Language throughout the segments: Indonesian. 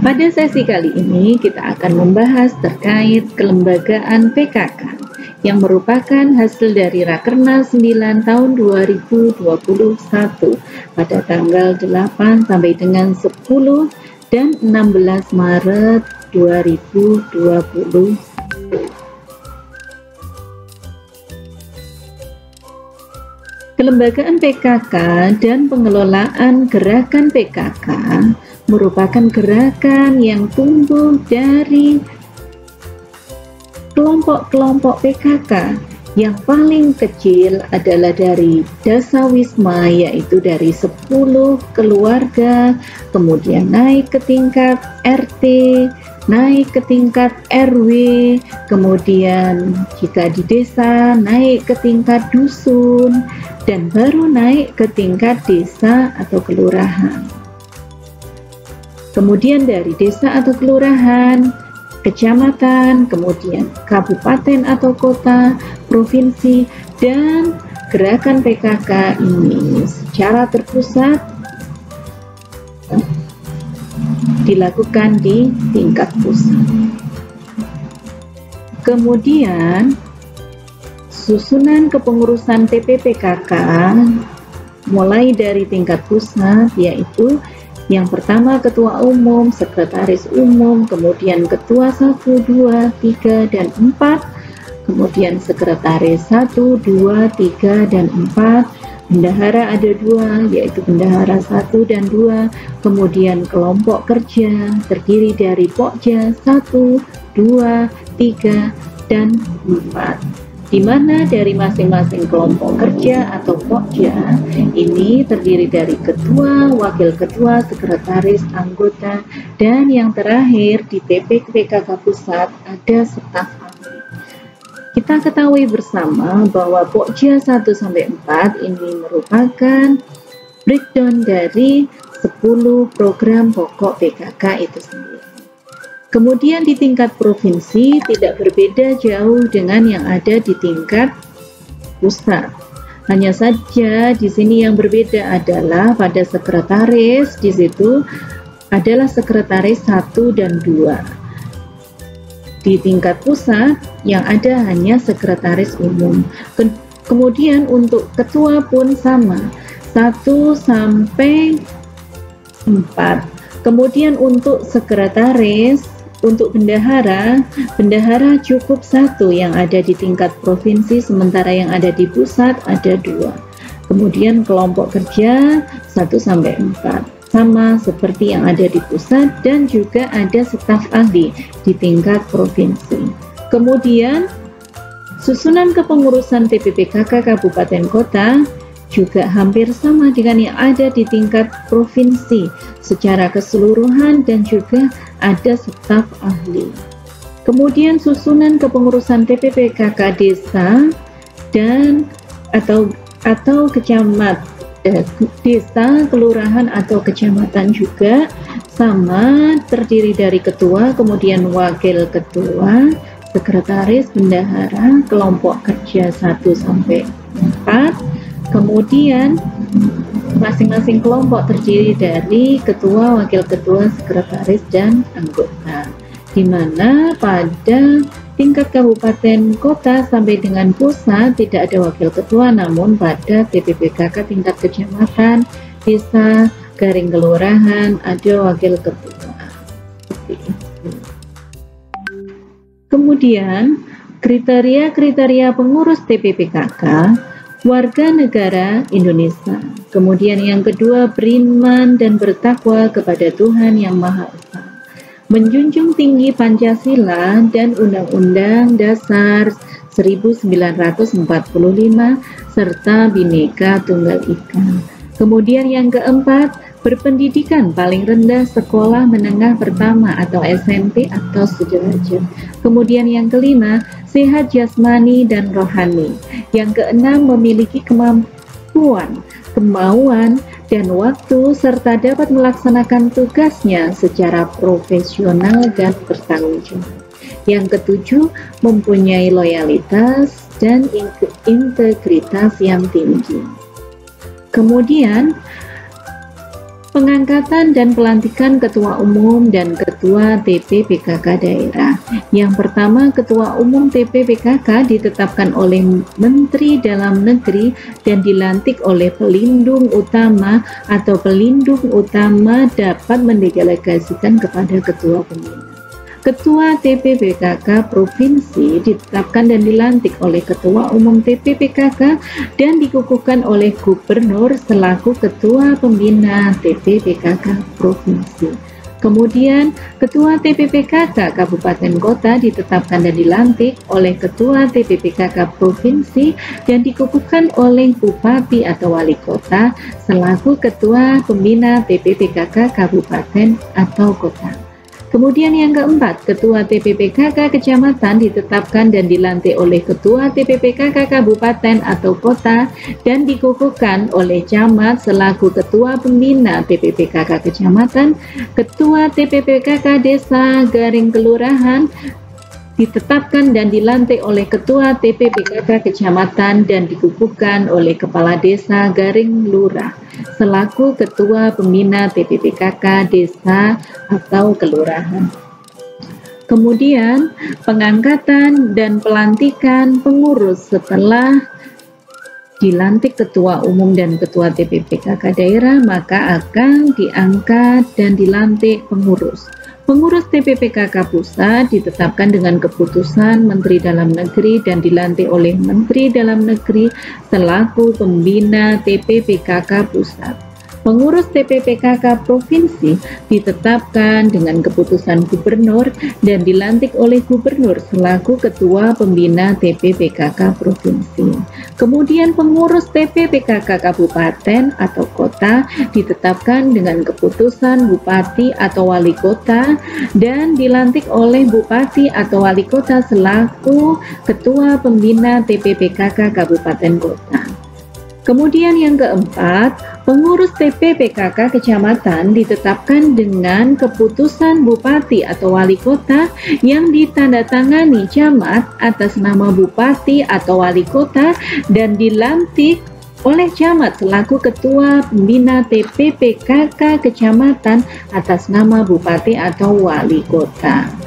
Pada sesi kali ini kita akan membahas terkait kelembagaan PKK yang merupakan hasil dari Rakernas 9 tahun 2021 pada tanggal 8 sampai dengan 10 dan 16 Maret 2020. Kelembagaan PKK dan pengelolaan gerakan PKK merupakan gerakan yang tumbuh dari kelompok-kelompok PKK. Yang paling kecil adalah dari Dasawisma, yaitu dari 10 keluarga, kemudian naik ke tingkat RT, naik ke tingkat RW, kemudian jika di desa naik ke tingkat dusun, dan baru naik ke tingkat desa atau kelurahan. Kemudian dari desa atau kelurahan, kecamatan, kemudian kabupaten atau kota, provinsi, dan gerakan PKK ini secara terpusat dilakukan di tingkat pusat. Kemudian susunan kepengurusan TPPKK mulai dari tingkat pusat, yaitu yang pertama ketua umum, sekretaris umum, kemudian ketua 1, 2, 3, dan 4, kemudian sekretaris 1, 2, 3, dan 4, bendahara ada 2, yaitu bendahara 1 dan 2, kemudian kelompok kerja terdiri dari pokja 1, 2, 3, dan 4. Di mana dari masing-masing kelompok kerja atau pokja ini terdiri dari ketua, wakil ketua, sekretaris, anggota, dan yang terakhir di TPPKK pusat ada staf ahli. Kita ketahui bersama bahwa pokja 1-4 ini merupakan breakdown dari 10 program pokok PKK itu sendiri. Kemudian di tingkat provinsi tidak berbeda jauh dengan yang ada di tingkat pusat. Hanya saja di sini yang berbeda adalah pada sekretaris, di situ adalah sekretaris 1 dan 2. Di tingkat pusat yang ada hanya sekretaris umum. Kemudian untuk ketua pun sama, 1 sampai 4. Kemudian untuk sekretaris, untuk bendahara cukup 1 yang ada di tingkat provinsi, sementara yang ada di pusat ada 2. Kemudian kelompok kerja 1-4 sama seperti yang ada di pusat, dan juga ada staf ahli di tingkat provinsi. Kemudian susunan kepengurusan TPPKK kabupaten kota juga hampir sama dengan yang ada di tingkat provinsi secara keseluruhan, dan juga ada staf ahli. Kemudian susunan kepengurusan TPPKK desa dan atau kecamatan, desa, kelurahan atau kecamatan juga sama, terdiri dari ketua, kemudian wakil ketua, sekretaris, bendahara, kelompok kerja 1-4. Kemudian masing-masing kelompok terdiri dari ketua, wakil ketua, sekretaris, dan anggota. Di mana pada tingkat kabupaten kota sampai dengan pusat tidak ada wakil ketua, namun pada TPPKK tingkat kecamatan, desa, garing kelurahan ada wakil ketua. Kemudian kriteria pengurus TPPKK warga negara Indonesia. Kemudian yang kedua, beriman dan bertakwa kepada Tuhan Yang Maha Esa, menjunjung tinggi Pancasila dan Undang-Undang Dasar 1945 serta Bhinneka Tunggal Ika. Kemudian yang keempat, berpendidikan paling rendah sekolah menengah pertama atau SMP atau sederajat. Kemudian yang kelima, sehat jasmani dan rohani. Yang keenam, memiliki kemampuan, kemauan, dan waktu serta dapat melaksanakan tugasnya secara profesional dan bertanggung jawab. Yang ketujuh, mempunyai loyalitas dan integritas yang tinggi. Kemudian Pengangkatan dan pelantikan Ketua Umum dan Ketua TP-PKK Daerah. Yang pertama, Ketua Umum TP-PKK ditetapkan oleh Menteri Dalam Negeri dan dilantik oleh pelindung utama atau pelindung utama dapat mendelegasikan kepada Ketua Pembina. Ketua TP-PKK Provinsi ditetapkan dan dilantik oleh Ketua Umum TP-PKK dan dikukuhkan oleh Gubernur selaku Ketua Pembina TP-PKK Provinsi. Kemudian, Ketua TP-PKK Kabupaten Kota ditetapkan dan dilantik oleh Ketua TP-PKK Provinsi dan dikukuhkan oleh Bupati atau Wali Kota selaku Ketua Pembina TP-PKK Kabupaten atau Kota. Kemudian yang keempat, Ketua TP-PKK Kecamatan ditetapkan dan dilantik oleh Ketua TP-PKK Kabupaten atau Kota dan dikukuhkan oleh Camat selaku Ketua Pembina TP-PKK Kecamatan. Ketua TP-PKK Desa Garing Kelurahan ditetapkan dan dilantik oleh Ketua TP-PKK Kecamatan dan dikukuhkan oleh Kepala Desa Garing Lurah selaku Ketua Pembina TP-PKK Desa atau Kelurahan. Kemudian, pengangkatan dan pelantikan pengurus setelah dilantik Ketua Umum dan Ketua TP-PKK Daerah, maka akan diangkat dan dilantik pengurus. Pengurus TP-PKK Pusat ditetapkan dengan keputusan Menteri Dalam Negeri dan dilantik oleh Menteri Dalam Negeri selaku Pembina TP-PKK Pusat. Pengurus TP-PKK Provinsi ditetapkan dengan keputusan Gubernur dan dilantik oleh Gubernur selaku Ketua Pembina TP-PKK Provinsi. Kemudian pengurus TP-PKK Kabupaten atau Kota ditetapkan dengan keputusan Bupati atau Wali Kota dan dilantik oleh Bupati atau Wali Kota selaku Ketua Pembina TP-PKK Kabupaten Kota. Kemudian yang keempat, pengurus TP-PKK Kecamatan ditetapkan dengan keputusan Bupati atau Wali Kota yang ditandatangani Camat atas nama Bupati atau Wali Kota dan dilantik oleh Camat selaku Ketua Pembina TP-PKK Kecamatan atas nama Bupati atau Wali Kota.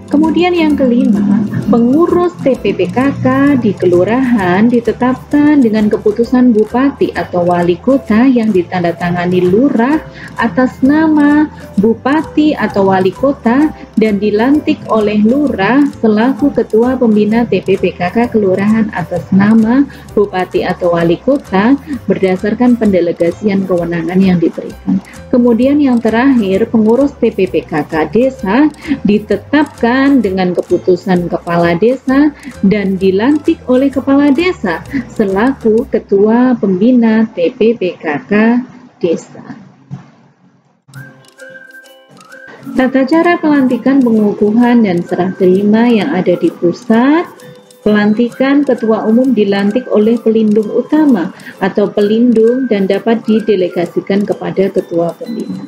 Kemudian yang kelima, pengurus TP-PKK di kelurahan ditetapkan dengan keputusan Bupati atau Wali Kota yang ditandatangani Lurah atas nama Bupati atau Wali Kota dan dilantik oleh Lurah selaku Ketua Pembina TP-PKK Kelurahan atas nama Bupati atau Wali Kota berdasarkan pendelegasian kewenangan yang diberikan. Kemudian yang terakhir, pengurus TP-PKK Desa ditetapkan dengan keputusan Kepala Desa dan dilantik oleh Kepala Desa selaku Ketua Pembina TP-PKK Desa. Tata cara pelantikan, pengukuhan, dan serah terima yang ada di pusat. Pelantikan Ketua Umum dilantik oleh pelindung utama atau pelindung dan dapat didelegasikan kepada Ketua Pembina.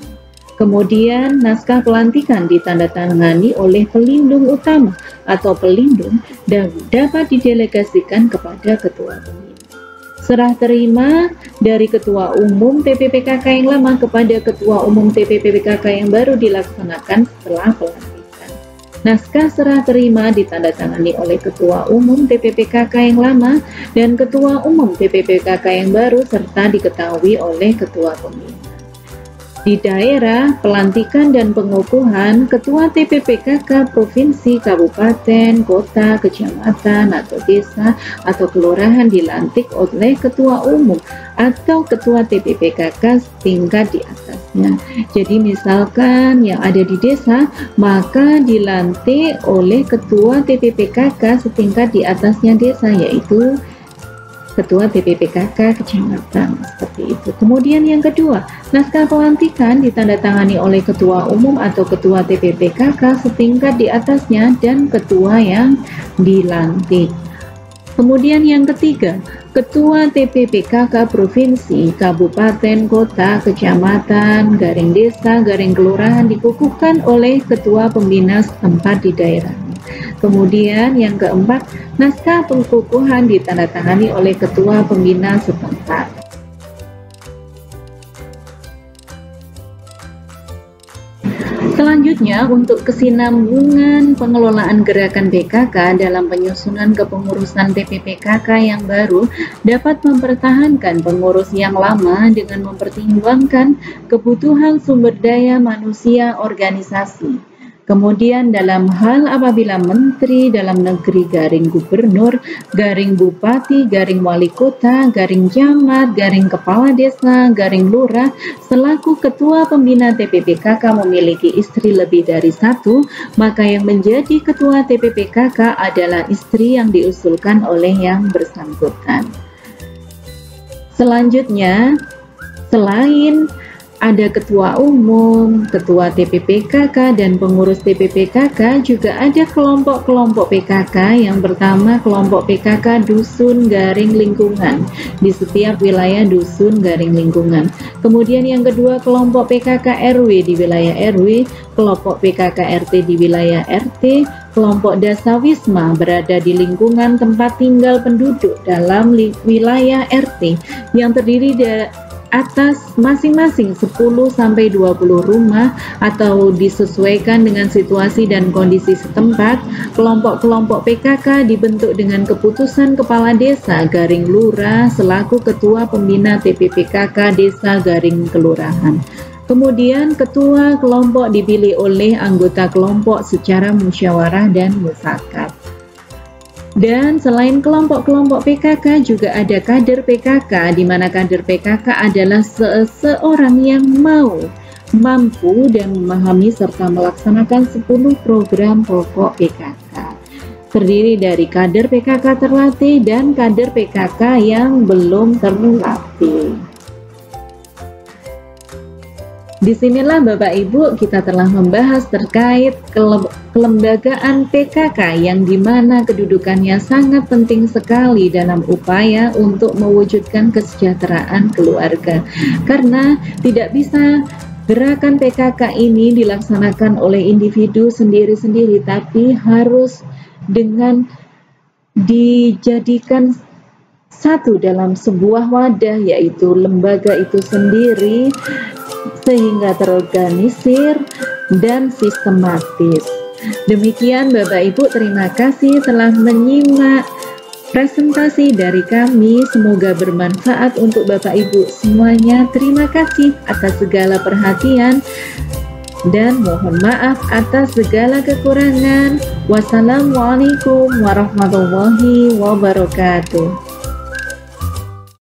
Kemudian, naskah pelantikan ditandatangani oleh pelindung utama atau pelindung dan dapat didelegasikan kepada Ketua Pembina. Serah terima dari Ketua Umum TP-PKK yang lama kepada Ketua Umum TP-PKK yang baru dilaksanakan setelah pelantikan. Naskah serah terima ditandatangani oleh Ketua Umum TP-PKK yang lama dan Ketua Umum TP-PKK yang baru serta diketahui oleh Ketua Pembina. Di daerah, pelantikan dan pengukuhan Ketua TP-PKK Provinsi, Kabupaten, Kota, Kecamatan, atau Desa, atau Kelurahan dilantik oleh Ketua Umum atau Ketua TP-PKK tingkat di atasnya. Jadi misalkan yang ada di desa, maka dilantik oleh Ketua TP-PKK setingkat di atasnya desa, yaitu Ketua TP-PKK Kecamatan, seperti itu. Kemudian yang kedua, naskah pelantikan ditandatangani oleh Ketua Umum atau Ketua TP-PKK setingkat di atasnya dan Ketua yang dilantik. Kemudian yang ketiga, Ketua TP-PKK Provinsi, Kabupaten, Kota, Kecamatan, Garing Desa, Garing Kelurahan dikukuhkan oleh Ketua Pembina setempat di daerah. Kemudian yang keempat, naskah pengukuhan ditandatangani oleh Ketua Pembina setempat. Selanjutnya, untuk kesinambungan pengelolaan gerakan PKK dalam penyusunan kepengurusan TPPKK yang baru dapat mempertahankan pengurus yang lama dengan mempertimbangkan kebutuhan sumber daya manusia organisasi. Kemudian dalam hal apabila Menteri Dalam Negeri garing Gubernur, garing Bupati, garing Wali Kota, garing Camat, garing Kepala Desa, garing Lurah, selaku Ketua Pembina TPPKK memiliki istri lebih dari satu, maka yang menjadi Ketua TPPKK adalah istri yang diusulkan oleh yang bersangkutan. Selanjutnya, selain ada ketua umum, ketua TPPKK, dan pengurus TPPKK, juga ada kelompok-kelompok PKK. Yang pertama, kelompok PKK dusun garing lingkungan di setiap wilayah dusun garing lingkungan. Kemudian yang kedua, kelompok PKK RW di wilayah RW, kelompok PKK RT di wilayah RT, kelompok dasawisma berada di lingkungan tempat tinggal penduduk dalam wilayah RT yang terdiri atas masing-masing 10-20 rumah atau disesuaikan dengan situasi dan kondisi setempat. Kelompok-kelompok PKK dibentuk dengan keputusan Kepala Desa garing Lurah selaku Ketua Pembina TPPKK Desa garing Kelurahan. Kemudian ketua kelompok dipilih oleh anggota kelompok secara musyawarah dan mufakat. Dan selain kelompok-kelompok PKK juga ada kader PKK, di mana kader PKK adalah seseorang yang mampu dan memahami serta melaksanakan 10 program pokok PKK. Terdiri dari kader PKK terlatih dan kader PKK yang belum terlatih. Disinilah Bapak Ibu kita telah membahas terkait kelembagaan PKK yang dimana kedudukannya sangat penting sekali dalam upaya untuk mewujudkan kesejahteraan keluarga. Karena tidak bisa gerakan PKK ini dilaksanakan oleh individu sendiri-sendiri, tapi harus dengan dijadikan satu dalam sebuah wadah, yaitu lembaga itu sendiri, sehingga terorganisir dan sistematis. Demikian Bapak Ibu, terima kasih telah menyimak presentasi dari kami. Semoga bermanfaat untuk Bapak Ibu semuanya. Terima kasih atas segala perhatian dan mohon maaf atas segala kekurangan. Wassalamualaikum warahmatullahi wabarakatuh.